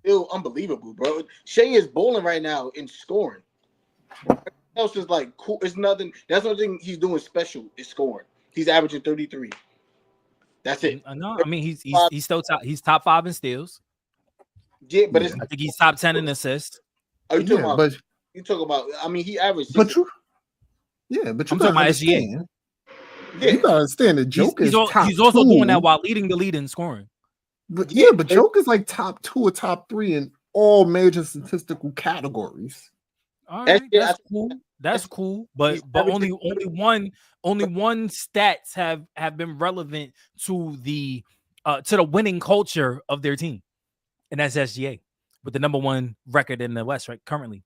still unbelievable, bro. Shea is bowling right now in scoring. Everything else is like cool. It's nothing. That's one thing he's doing special is scoring. He's averaging 33. That's it. No, I mean he's still top. He's top 5 in steals. Yeah, but I think he's top 10 in assists. Are you talking about? You talk about? I mean, he averaged. But I'm talking about SGA. Yeah, you gotta understand that Joker is top he's also 2. doing that while leading the lead in scoring. But but Joker's like top 2 or top 3 in all major statistical categories. All right, that's cool. That's cool. But only one stats have been relevant to the winning culture of their team, and that's SGA with the number 1 record in the West right currently.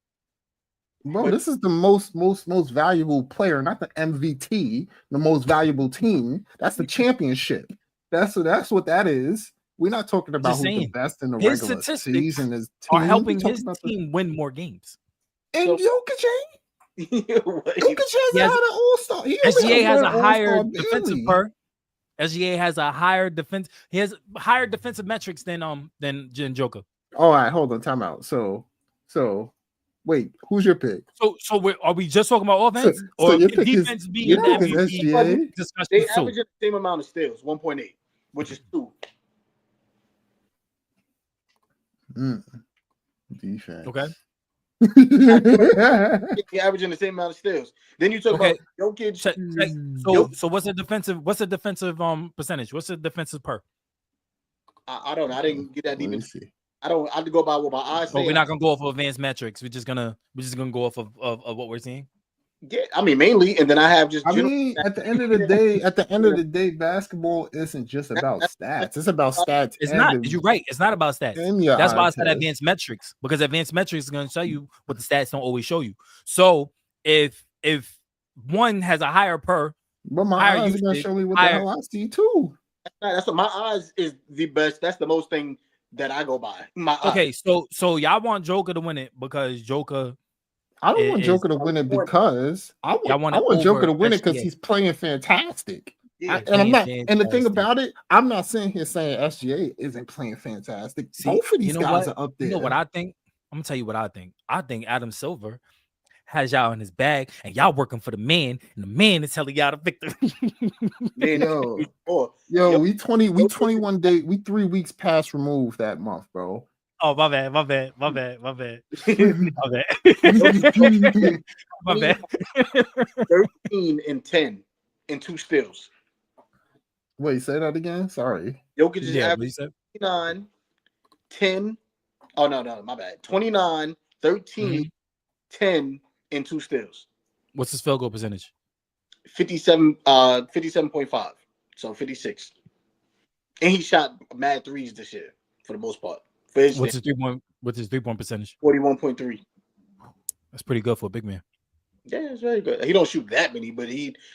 Bro, this is the most valuable player, not the MVT, the most valuable team. That's the championship. That's what that is. We're not talking about who's the best in the regular season. His team are helping his team win more games. And Jokic has an all-star. SGA has a higher defensive per. SGA has a higher defense. He has higher defensive metrics than Joker. All right, hold on, time out. So wait, who's your pick? So are we just talking about offense or defense being the MVP discussion? They average the same amount of steals, 1.8, which is 2. Defense. Okay. You're averaging the same amount of steals. Then you talk about Jokic. So what's the defensive percentage? What's the defensive per? I don't know. I didn't get that deep. I have to go by what my eyes say. We're not gonna go off of advanced metrics. We're just gonna go off of what we're seeing. Yeah, I mean mainly, and then I have just. At the end of the day, basketball isn't just about stats. It's about stats. It's not. You're right. It's not about stats. That's why I said advanced metrics, because advanced metrics is going to show you what the stats don't always show you. So if one has a higher per, but my eyes are going to show me what the hell I see too. That's what my eyes is the best. That's the most thing that I go by. Okay, so y'all want Joker to win it because Joker. I don't want Joker to win it because I want Joker to win it because he's playing fantastic. Yeah, and the thing about it, I'm not sitting here saying SGA isn't playing fantastic. Both of these guys are up there. You know what I think? I'm gonna tell you what I think. I think Adam Silver has y'all in his bag, and y'all working for the man, and the man is telling y'all the victory. we 21 days, we 3 weeks past removed that month, bro. Oh, my bad. My bad. 13 and 10 and 2 steals. Wait, say that again. Sorry. Jokic is averaging 29, 10. Oh, no, my bad. 29, 13, 10, and 2 steals. What's his field goal percentage? 57.5. So 56. And he shot mad threes this year for the most part. What's his 3-point percentage? 41.3. That's pretty good for a big man. Yeah, it's very good. He don't shoot that many, but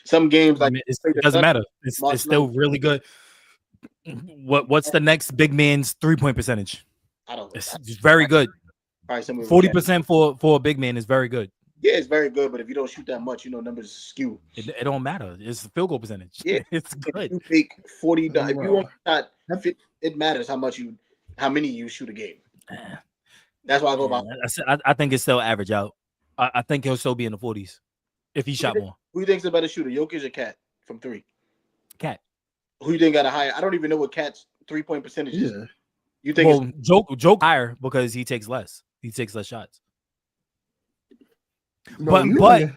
some games like it doesn't matter. It's still really good. What's the next big man's 3-point percentage? I don't know. It's very good. All right, 40% for a big man is very good. Yeah, it's very good, but if you don't shoot that much, numbers skew. It don't matter. It's the field goal percentage. Yeah, it's good. You take 40. If you want shot, it matters how many you shoot a game. That's why I go about. I think it's still average out. I think he'll still be in the 40s if he shot more. Who you think's a better shooter, Jokic or Cat from 3? Cat. Who you think got a higher? I don't even know what Cat's 3-point percentage is. You think Joke higher because he takes less. He takes less shots. But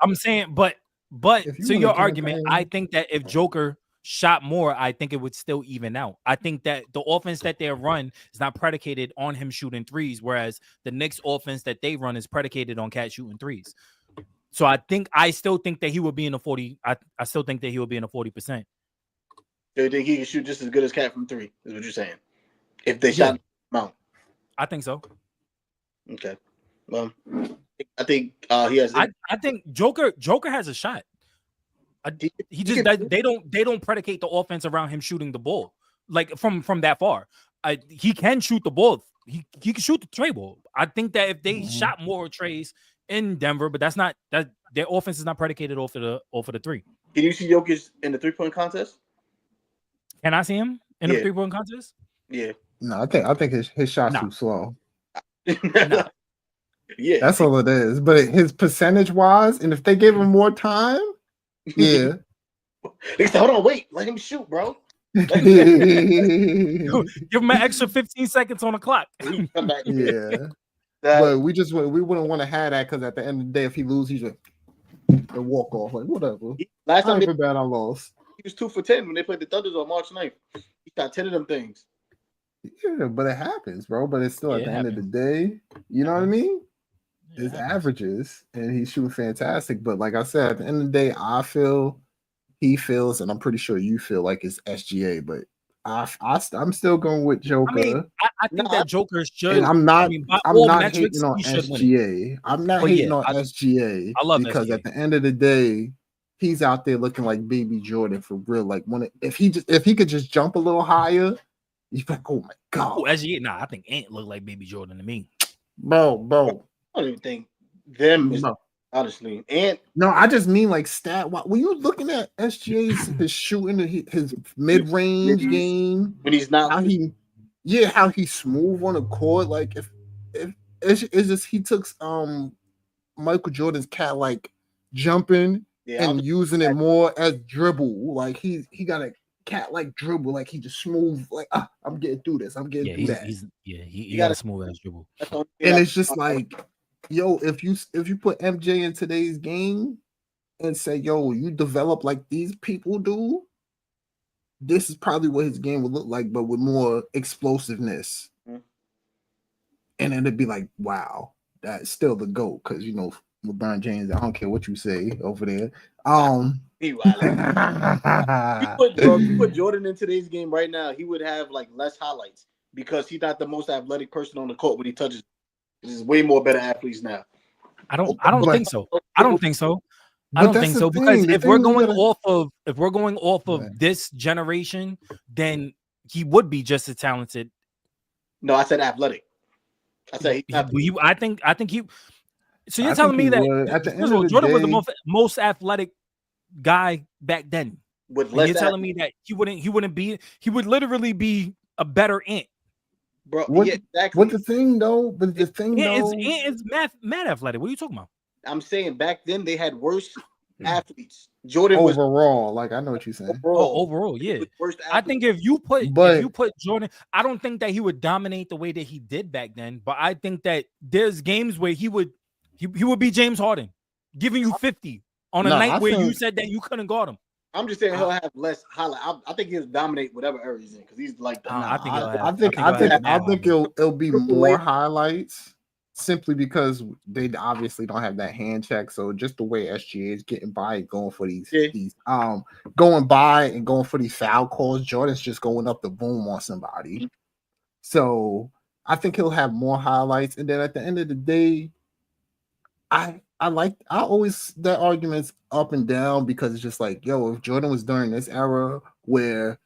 I'm saying, but to your argument, I think that if Joker shot more, I think it would still even out. I think that the offense that they run is not predicated on him shooting threes, whereas the Knicks offense that they run is predicated on Cat shooting threes. So I still think that he will be in the 40. I still think that he will be in the 40%. Do you think he can shoot just as good as Cat from three? Is what you're saying? If they shot him out, I think so. Okay. Well, I think he has. I think Joker has a shot. He just they don't predicate the offense around him shooting the ball like from that far. He can shoot the ball. He can shoot the tray ball. I think that if they shot more trays in Denver, but that's not that their offense is not predicated off of the three. Can you see Jokic in the 3-point contest? Can I see him in the 3-point contest? Yeah. No, I think his shot's too slow. Nah. Yeah, that's all it is. But his percentage wise, and if they gave him more time, yeah. They said, hold on, wait, let him shoot, bro. Give him an extra 15 seconds on the clock. Yeah. But we wouldn't want to have that because at the end of the day, if he loses, he's just a walk off. Like whatever. Last time bad I lost. He was 2 for 10 when they played the Thunders on March 9th. He got 10 of them things. Yeah, but it happens, bro. But it's still at the end of the day, you know what I mean? His averages, and he's shooting fantastic. But like I said, at the end of the day, I feel he feels, and I'm pretty sure you feel like it's SGA. But I'm still going with Joker. I mean, I think that Joker should. And I'm not hating on SGA. I'm not hating on SGA. I love because SGA. at the end of the day, he's out there looking like Baby Jordan for real. Like if he could just jump a little higher, you're like, oh my god. Oh, SGA, I think Ant look like Baby Jordan to me, bro. I don't even think them is honestly. And no, I just mean like stat. When you looking at SGA's his shooting, his mid range game when he's not how he's smooth on the court. Like if it's just he took Michael Jordan's cat like jumping and using it more as dribble. Like he got a cat like dribble, like he just smooth. Like I'm getting through this. I'm getting through that. He got a smooth ass dribble, and it's just like. Yo, if you put MJ in today's game and say, yo, you develop like these people do, this is probably what his game would look like, but with more explosiveness. Mm-hmm. And then it'd be like, wow, that's still the GOAT, because you know, LeBron James, I don't care what you say over there. You put Jordan in today's game right now, he would have like less highlights because he's not the most athletic person on the court when he touches. There's way more better athletes now. I don't think so. I don't think so because if we're going off of this generation, then he would be just as talented. No, I said athletic. I said I think he. So you're telling me that Jordan was the most athletic guy back then. You're telling me that he would literally be a better Ant. Bro, exactly. What the thing though? But the thing is mad athletic. What are you talking about? I'm saying back then they had worse athletes. Jordan overall, like I know what you're saying. Overall, yeah. I think if you put Jordan, I don't think that he would dominate the way that he did back then. But I think that there's games where he would be James Harden, giving you 50 on a night where you said that you couldn't guard him. I'm just saying he'll have less highlight. I think he'll dominate whatever area he's in because he's like. I think it'll be more highlights simply because they obviously don't have that hand check. So just the way SGA is getting by, going for these going by and going for these foul calls, Jordan's just going up the boom on somebody. So I think he'll have more highlights, and then at the end of the day, I always that argument's up and down because it's just like, yo, if Jordan was during this era where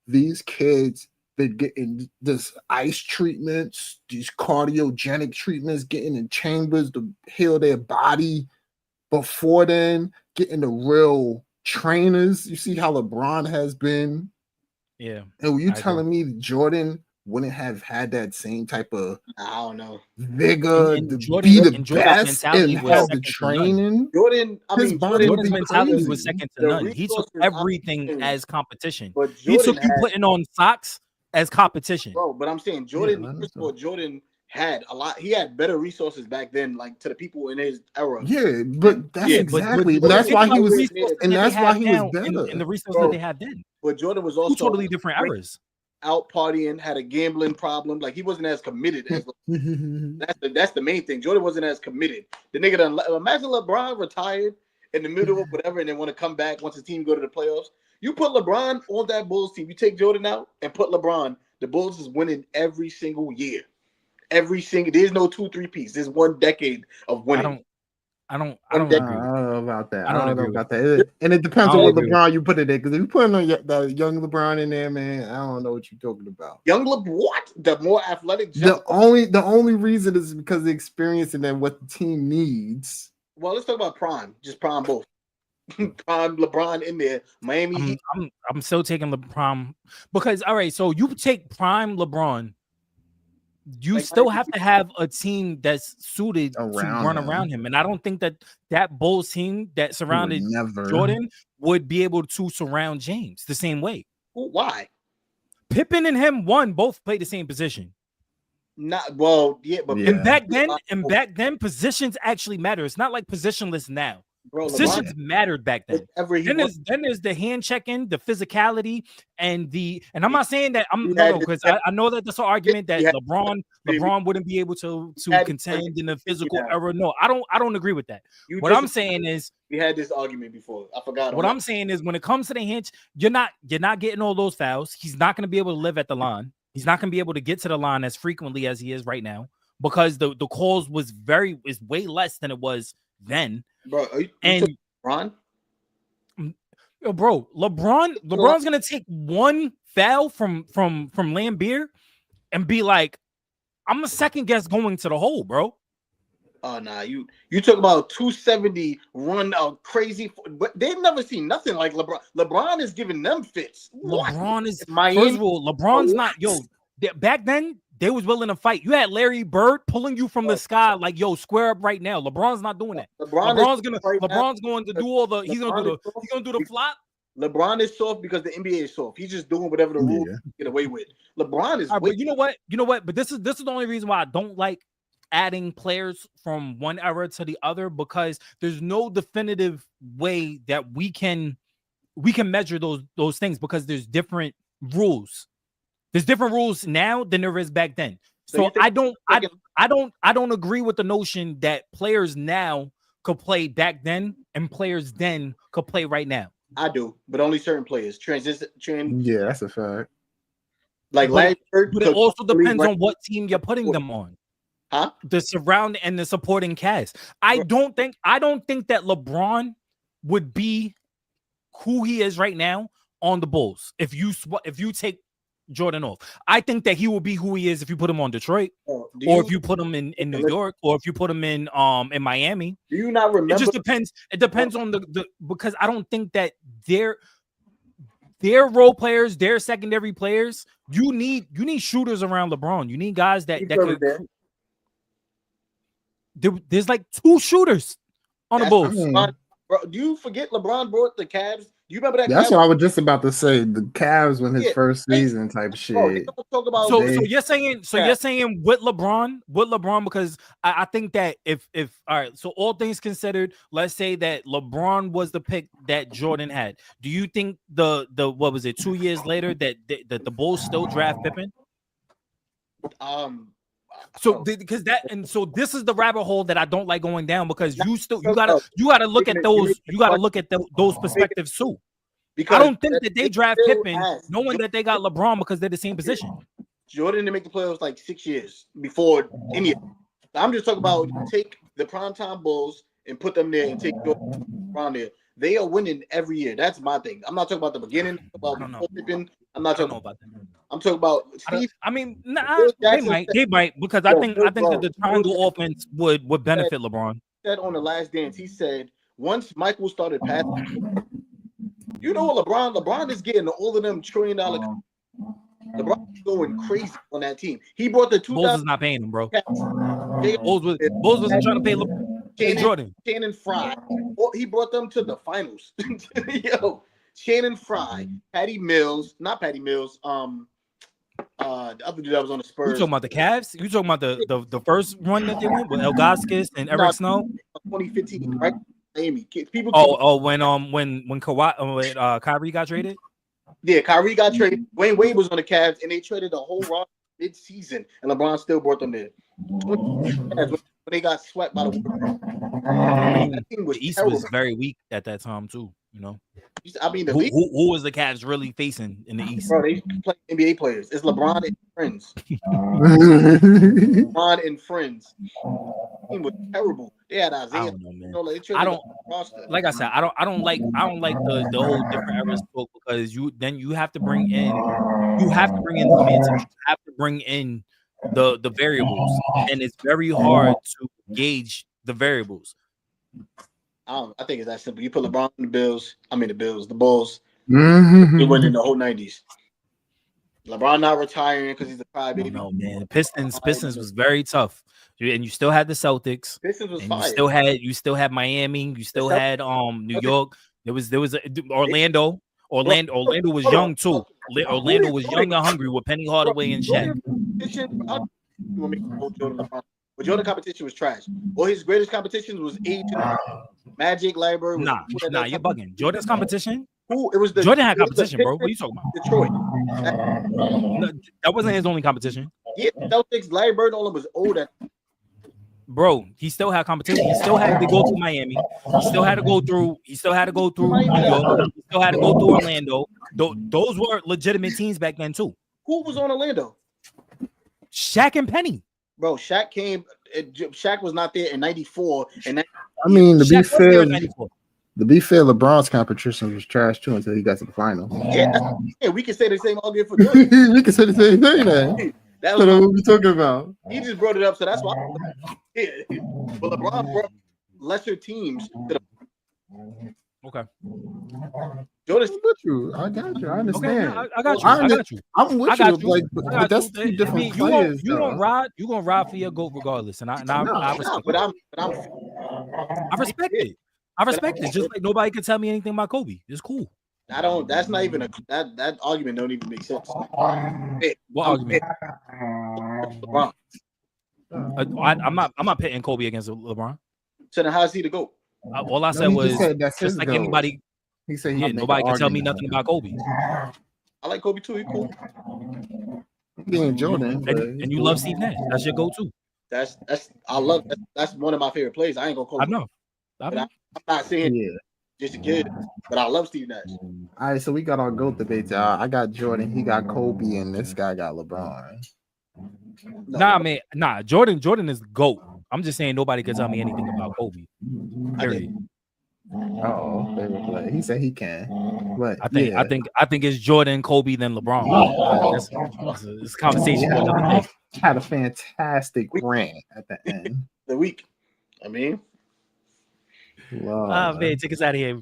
these kids been getting this ice treatments, these cardiogenic treatments, getting in chambers to heal their body before then, getting the real trainers. You see how LeBron has been. Yeah. And were you telling me Jordan wouldn't have had that same type of vigor to be the best and have the training? Jordan's mentality was second to none. He took everything as competition. He took you putting on socks as competition. Bro, but I'm saying Jordan, first of all, Jordan had a lot. He had better resources back then, like to the people in his era. Yeah, but that's exactly. That's why he was, and that's why he was better. And the resources that they have then. But Jordan was also totally different eras. Out partying, had a gambling problem. Like he wasn't as committed as that's the main thing. Jordan wasn't as committed. The nigga done imagine LeBron retired in the middle of whatever and then want to come back once the team go to the playoffs. You put LeBron on that Bulls team, you take Jordan out and put LeBron, the Bulls is winning every single year. There's no 2-3 piece. There's 1 decade of winning. I don't agree. I don't know about that. I don't know agree about that. And it depends on what LeBron you put in there. Because if you put that young LeBron in there, man, I don't know what you're talking about. Young LeBron, what? The more athletic. The only reason is because of the experience and then what the team needs. Well, let's talk about prime. Just prime both. Prime LeBron in there. Miami. I'm still taking LeBron because all right. So you take prime LeBron. You still have to have a team that's suited to run around him. And I don't think that Bulls team that surrounded Jordan would be able to surround James the same way. Why? Pippen and him, both play the same position. Not well, yeah, but and back then, positions actually matter. It's not like positionless now. Bro, positions mattered back then. Then there's the hand checking, the physicality, and I'm not saying that because I know that that's an argument that LeBron wouldn't be able to contend in the physical era. No, I don't agree with that. What I'm saying is we had this argument before. I forgot. What I'm saying is when it comes to the hinge, you're not getting all those fouls. He's not going to be able to live at the line. He's not going to be able to get to the line as frequently as he is right now because the calls is way less than it was then. Bro, LeBron? Bro, LeBron's gonna take one foul from Lambeer and be like, I'm a second guess going to the hole, bro. Oh nah, you talk about 270 run crazy, but they've never seen nothing like LeBron. LeBron is giving them fits. LeBron is first of all, LeBron's not back then. They was willing to fight. You had Larry Bird pulling you from the sky, like, yo, square up right now. LeBron's not doing that. LeBron's going to do all the. He's gonna do the flop. LeBron is soft because the NBA is soft. He's just doing whatever the rules get away with. LeBron is. But you know what? But this is the only reason why I don't like adding players from one era to the other because there's no definitive way that we can measure those things because there's different rules. There's different rules now than there is back then. So I don't agree with the notion that players now could play back then and players then could play right now. I do, but only certain players. Yeah, that's a fact. Like but it also depends on what team you're putting them on. Huh? The surrounding and the supporting cast. I don't think that LeBron would be who he is right now on the Bulls. If you take Jordan off, I think that he will be who he is if you put him on Detroit, or if you put him in New York, or if you put him in Miami. Do you not remember? It just depends. It depends on the because I don't think that their role players, their secondary players. You need shooters around LeBron. You need guys that could. There's like 2 shooters on the Bulls. Bro, do you forget LeBron brought the Cavs? Do you remember that? That's what I was just about to say. The Cavs when his first season type shit. So you're saying with LeBron because I think that if all right, so all things considered, let's say that LeBron was the pick that Jordan had. Do you think the what was it 2 years later that the Bulls still draft Pippen? So because this is the rabbit hole that I don't like going down because you gotta look at those perspectives too. Because I don't think that they draft Pippen knowing that they got LeBron because they're the same position. Jordan didn't make the playoffs like 6 years before any. I'm just talking about take the primetime Bulls and put them there and take LeBron there. They are winning every year. That's my thing. I'm not talking about the beginning. Pippen. I'm not talking about that. I'm talking about Steve. I mean, they might because I think that the triangle offense would benefit LeBron. Said on the Last Dance, he said once Michael started passing, you know what LeBron is getting all of them $1 trillion. LeBron is going crazy on that team. He brought the 2000. Bulls is not paying him, bro. Bulls wasn't trying to pay Jordan. Shannon Fry. He brought them to the finals. Yo, Shannon Fry, Patty Mills, not Patty Mills. The other dude that was on the Spurs. You talking about the Cavs? You talking about the first run that they went with Ilgauskas and Eric Snow? 2015, right? Miami. People. When Kyrie got traded. Yeah, Kyrie got traded. Wayne Wade was on the Cavs, and they traded the whole roster mid-season, and LeBron still brought them there. When they got swept by the Warriors. I mean, the East terrible. Was very weak at that time too. You know, I mean, who was the Cavs really facing in the East? Bro, they play NBA players. It's LeBron and friends. LeBron and friends. The team was terrible. They had Isaiah. I don't know, man. I don't. Like I said, I don't like the whole different era spoke because you have to bring in semantics. You have to bring in the variables, and it's very hard to gauge the variables. I think it's that simple. You put LeBron in the Bulls. They win in the whole 90s. LeBron not retiring because he's a crybaby. No, man. Pistons was very tough. And you still had the Celtics. Pistons was fire. You still had Miami. You still had New York. There was Orlando. Orlando was young too. Orlando was young and hungry with Penny Hardaway and Shaq. But Jordan competition was trash. Well, his greatest competition was Magic, Larry Bird. Nah, you're bugging. Jordan's competition? Who? It was the Jordan had competition, bro. What are you talking about? Detroit. That wasn't his only competition. Yeah, Celtics, Larry Bird, all of them was older. Bro, he still had competition. He still had to go through Miami. He still had to go through New York. He still had to go through Orlando. Those were legitimate teams back then too. Who was on Orlando? Shaq and Penny. Bro, Shaq came. Shaq was not there in '94. And I mean, to be fair, LeBron's competition was trash too until he got to the finals. Yeah, we can say the same argument for Jordan. We can say the same thing, man. That's what we're talking about. He just brought it up, so that's why. But LeBron brought lesser teams to the. Okay. Jordan, I got you. I understand. Okay, I got you. I'm with you. Like, but that's two different players. You gonna ride for your GOAT regardless, and I respect it. I respect it. I respect it. Just like nobody can tell me anything about Kobe. It's cool. That's not even that argument don't even make sense. What argument? LeBron. I'm not pitting Kobe against LeBron. So then how's he to go? All I said was just like anybody. He said nobody can tell me nothing about Kobe. I like Kobe too. He's cool. Being Jordan, and you love Steve Nash. That's your go-to. That's one of my favorite plays. I ain't gonna call. I know. I'm not saying just a kid, but I love Steve Nash. All right, so we got our GOAT debates. I got Jordan, he got Kobe, and this guy got LeBron. Nah, Jordan is the GOAT. I'm just saying nobody can tell me anything about Kobe. Period. Oh, he said he can. But I think it's Jordan, Kobe, then LeBron. This conversation had a fantastic rant at the end. The week. I mean, man, take us out of here.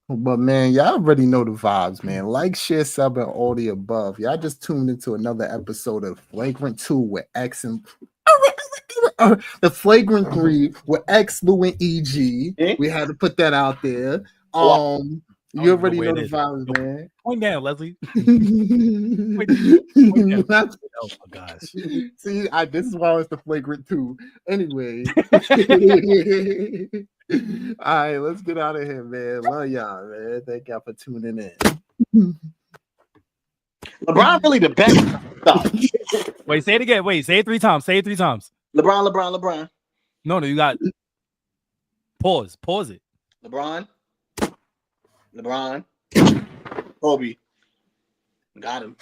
But man, y'all already know the vibes, man. Like, share, sub, and all the above. Y'all just tuned into another episode of Flagrant 2 with X and the Flagrant 3 with X, Lou, and EG. We had to put that out there. You already know the vibes, man. Point down, Leslie. Point down. Oh my gosh. See, this is why it's the Flagrant 2. Anyway. All right, let's get out of here, man. Love y'all, man. Thank y'all for tuning in. LeBron really the best. Wait, say it again. Wait, say it 3 times. Say it 3 times. LeBron. No, you got pause it. LeBron, Kobe, got him.